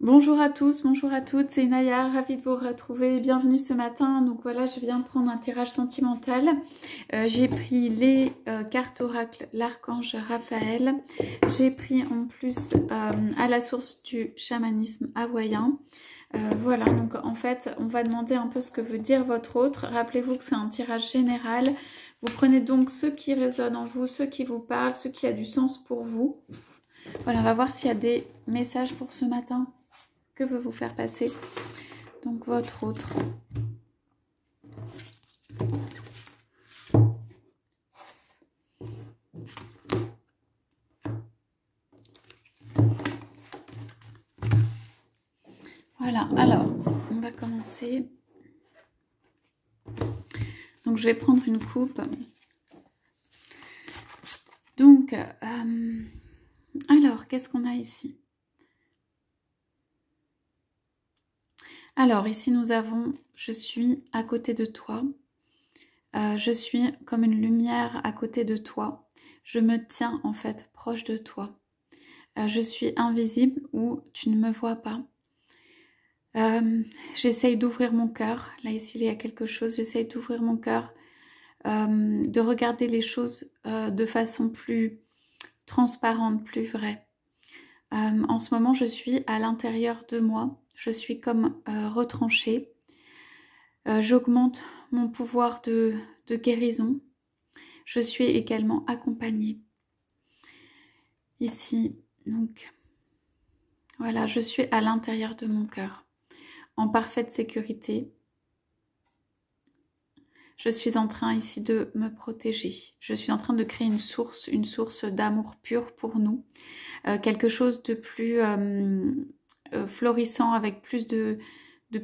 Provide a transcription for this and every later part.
Bonjour à tous, bonjour à toutes, c'est Naya, ravie de vous retrouver, bienvenue ce matin. Donc voilà, je viens de prendre un tirage sentimental. J'ai pris les cartes oracle, l'archange Raphaël. J'ai pris en plus à la source du chamanisme hawaïen. Voilà, donc en fait, on va demander un peu ce que veut dire votre autre. Rappelez-vous que c'est un tirage général. Vous prenez donc ce qui résonne en vous, ce qui vous parle, ce qui a du sens pour vous. Voilà, on va voir s'il y a des messages pour ce matin. Que veut vous faire passer donc votre autre. Voilà, alors on va commencer. Donc je vais prendre une coupe. Donc alors qu'est-ce qu'on a ici? Alors ici nous avons je suis à côté de toi. Je suis comme une lumière à côté de toi. Je me tiens en fait proche de toi. Je suis invisible ou tu ne me vois pas. J'essaye d'ouvrir mon cœur. Là ici il y a quelque chose. J'essaye d'ouvrir mon cœur, de regarder les choses de façon plus transparente, plus vraie. En ce moment je suis à l'intérieur de moi. Je suis comme retranchée. J'augmente mon pouvoir de guérison. Je suis également accompagnée. Ici, donc, voilà, je suis à l'intérieur de mon cœur, en parfaite sécurité. Je suis en train ici de me protéger. Je suis en train de créer une source d'amour pur pour nous. Quelque chose de plus florissant, avec plus de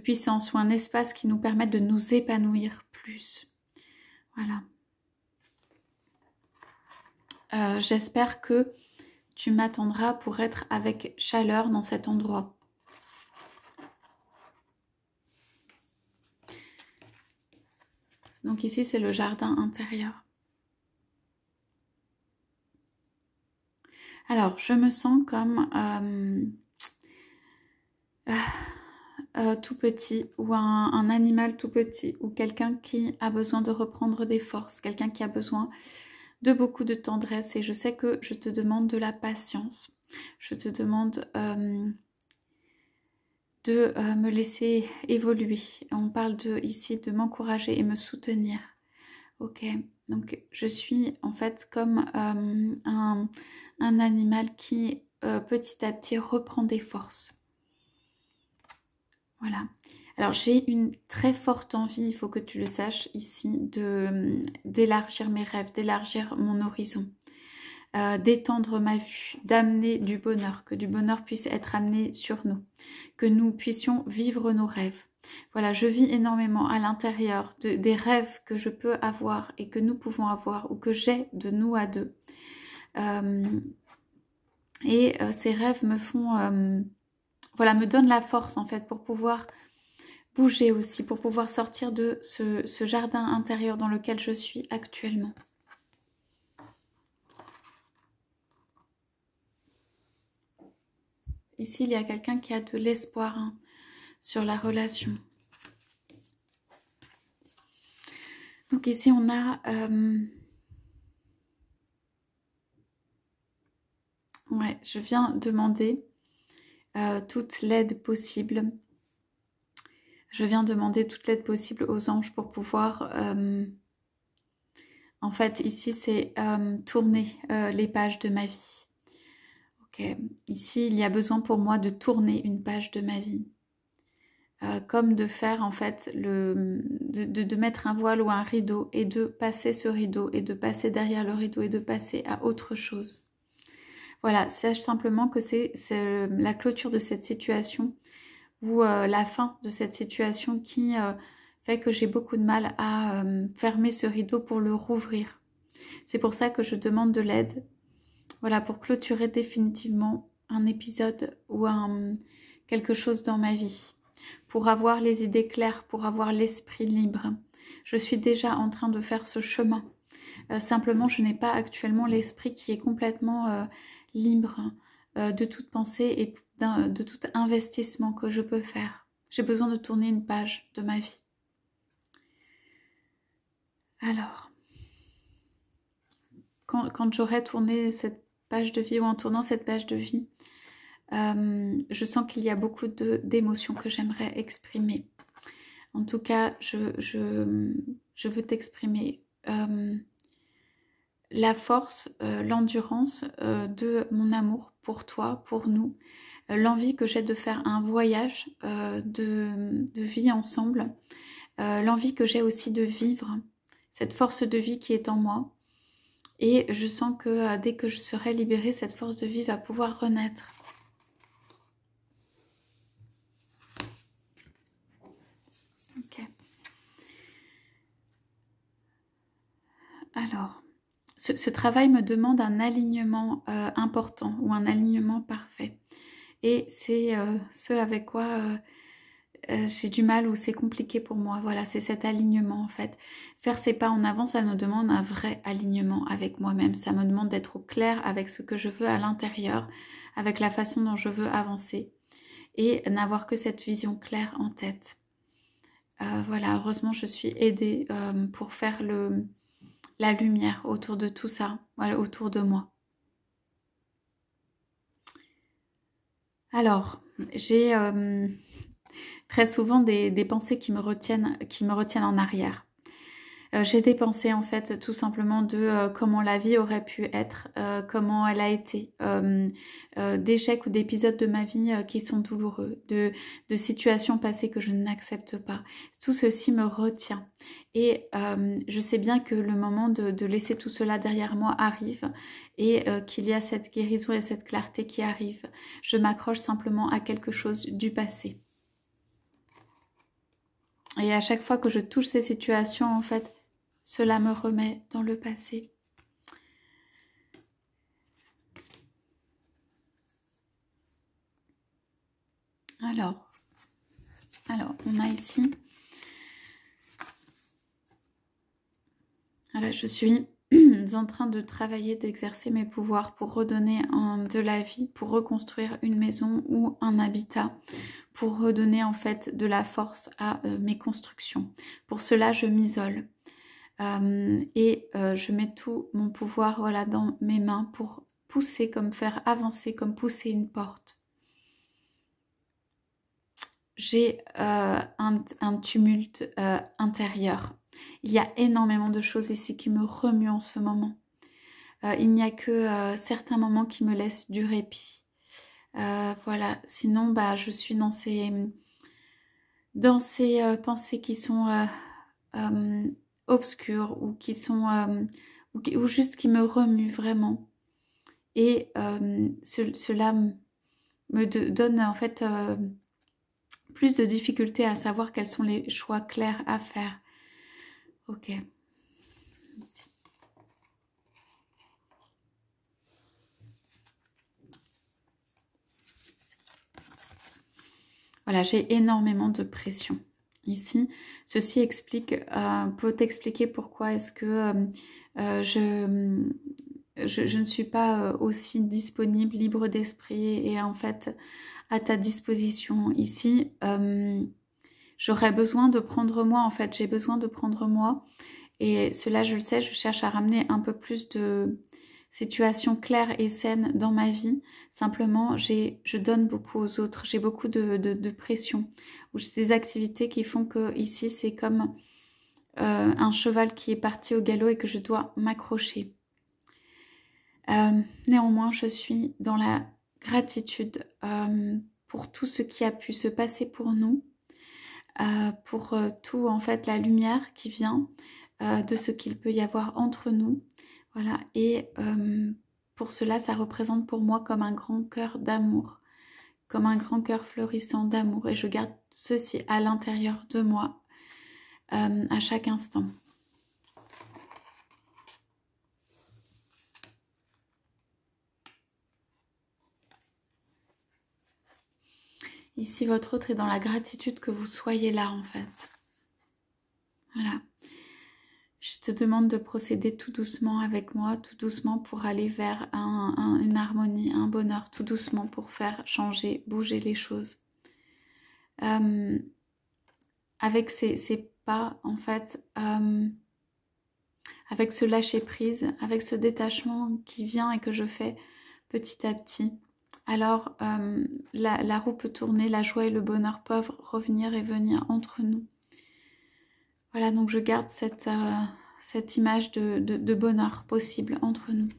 puissance, ou un espace qui nous permette de nous épanouir plus. Voilà. J'espère que tu m'attendras pour être avec chaleur dans cet endroit. Donc ici, c'est le jardin intérieur. Alors, je me sens comme tout petit, ou un animal tout petit, ou quelqu'un qui a besoin de reprendre des forces, quelqu'un qui a besoin de beaucoup de tendresse. Et je sais que je te demande de la patience. Je te demande de me laisser évoluer. On parle ici de m'encourager et me soutenir. Ok, donc je suis en fait comme un animal qui petit à petit reprend des forces. Voilà. Alors j'ai une très forte envie, il faut que tu le saches ici, d'élargir mes rêves, d'élargir mon horizon. D'étendre ma vue, d'amener du bonheur, que du bonheur puisse être amené sur nous, que nous puissions vivre nos rêves. Voilà, je vis énormément à l'intérieur des rêves que je peux avoir et que nous pouvons avoir, ou que j'ai de nous à deux. Ces rêves me font, voilà, me donnent la force en fait pour pouvoir bouger aussi, pour pouvoir sortir de ce jardin intérieur dans lequel je suis actuellement. Ici, il y a quelqu'un qui a de l'espoir sur la relation. Donc ici, on a... ouais, je viens demander toute l'aide possible. Je viens demander toute l'aide possible aux anges pour pouvoir... en fait, ici, c'est tourner les pages de ma vie. Ok, ici, il y a besoin pour moi de tourner une page de ma vie. Comme de faire en fait, de mettre un voile ou un rideau et de passer ce rideau et de passer derrière le rideau et de passer à autre chose. Voilà, sache simplement que c'est la clôture de cette situation ou la fin de cette situation qui fait que j'ai beaucoup de mal à fermer ce rideau pour le rouvrir. C'est pour ça que je demande de l'aide. Voilà, pour clôturer définitivement un épisode ou quelque chose dans ma vie. Pour avoir les idées claires, pour avoir l'esprit libre. Je suis déjà en train de faire ce chemin. Simplement, je n'ai pas actuellement l'esprit qui est complètement libre de toute pensée et de tout investissement que je peux faire. J'ai besoin de tourner une page de ma vie. Alors, quand j'aurai tourné cette page de vie ou en tournant cette page de vie, je sens qu'il y a beaucoup d'émotions que j'aimerais exprimer. En tout cas, je veux t'exprimer la force, l'endurance de mon amour pour toi, pour nous, l'envie que j'ai de faire un voyage de vie ensemble, l'envie que j'ai aussi de vivre, cette force de vie qui est en moi. Et je sens que dès que je serai libérée, cette force de vie va pouvoir renaître. Ok. Alors, ce travail me demande un alignement important ou un alignement parfait. Et c'est ce avec quoi j'ai du mal ou c'est compliqué pour moi. Voilà, c'est cet alignement en fait. Faire ces pas en avant, ça me demande un vrai alignement avec moi-même. Ça me demande d'être au clair avec ce que je veux à l'intérieur, avec la façon dont je veux avancer et n'avoir que cette vision claire en tête. Voilà, heureusement, je suis aidée pour faire la lumière autour de tout ça, voilà, autour de moi. Alors, j'ai très souvent des pensées qui me retiennent en arrière. J'ai des pensées en fait tout simplement de comment la vie aurait pu être, comment elle a été, d'échecs ou d'épisodes de ma vie qui sont douloureux, de situations passées que je n'accepte pas. Tout ceci me retient et je sais bien que le moment de laisser tout cela derrière moi arrive et qu'il y a cette guérison et cette clarté qui arrive. Je m'accroche simplement à quelque chose du passé. Et à chaque fois que je touche ces situations, en fait, cela me remet dans le passé. Alors, on a ici... Alors, je suis en train de travailler, d'exercer mes pouvoirs pour redonner de la vie, pour reconstruire une maison ou un habitat, pour redonner en fait de la force à mes constructions. Pour cela, je m'isole. Je mets tout mon pouvoir voilà, dans mes mains pour pousser, comme faire avancer, comme pousser une porte. J'ai un tumulte intérieur. Il y a énormément de choses ici qui me remuent en ce moment. Il n'y a que certains moments qui me laissent du répit. Voilà, sinon bah, je suis dans ces pensées qui sont obscures ou qui sont ou juste qui me remuent vraiment. Et cela me donne en fait plus de difficultés à savoir quels sont les choix clairs à faire. Ok. Voilà, j'ai énormément de pression ici. Ceci explique, peut expliquer pourquoi est-ce que je ne suis pas aussi disponible, libre d'esprit et en fait à ta disposition ici. J'aurais besoin de prendre moi, en fait, j'ai besoin de prendre moi. Et cela, je le sais, je cherche à ramener un peu plus de situations claires et saines dans ma vie. Simplement, je donne beaucoup aux autres, j'ai beaucoup de pression. Ou j'ai des activités qui font que ici, c'est comme un cheval qui est parti au galop et que je dois m'accrocher. Néanmoins, je suis dans la gratitude pour tout ce qui a pu se passer pour nous, pour tout en fait la lumière qui vient de ce qu'il peut y avoir entre nous. Voilà, et pour cela, ça représente pour moi comme un grand cœur d'amour, comme un grand cœur fleurissant d'amour. Et je garde ceci à l'intérieur de moi à chaque instant. Ici, votre autre est dans la gratitude que vous soyez là, en fait. Voilà. Je te demande de procéder tout doucement avec moi, tout doucement pour aller vers une harmonie, un bonheur, tout doucement pour faire changer, bouger les choses. Avec ces pas, en fait, avec ce lâcher-prise, avec ce détachement qui vient et que je fais petit à petit, alors la roue peut tourner, la joie et le bonheur peuvent revenir et venir entre nous. Voilà, donc je garde cette image de bonheur possible entre nous.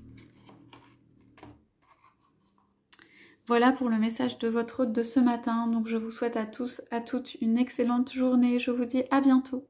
Voilà pour le message de votre hôte de ce matin. Donc je vous souhaite à tous, à toutes une excellente journée. Je vous dis à bientôt.